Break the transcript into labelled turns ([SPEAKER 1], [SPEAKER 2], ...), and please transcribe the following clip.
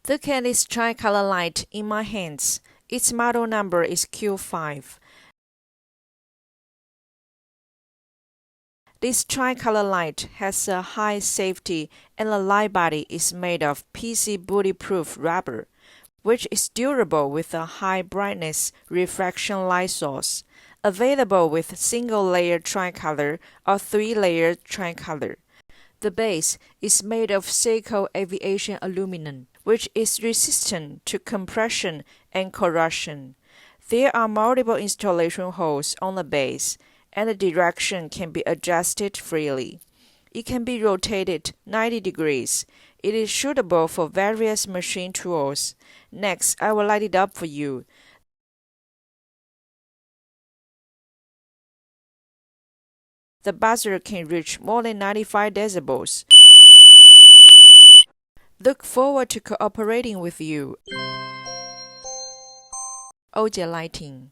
[SPEAKER 1] Look at this tricolor light in my hands. Its model number is Q5. This tricolor light has a high safety and the light body is made of PC bulletproof rubber, which is durable with a high brightness refraction light source, available with single-layer tricolor or three-layer tricolor. The base is made of Seiko aviation aluminum, which is resistant to compression and corrosion. There are multiple installation holes on the base, and the direction can be adjusted freely. It can be rotated 90 degrees. It is suitable for various machine tools. Next, I will light it up for you. The buzzer can reach more than 95 decibels. Look forward to cooperating with you. Oujie Lighting.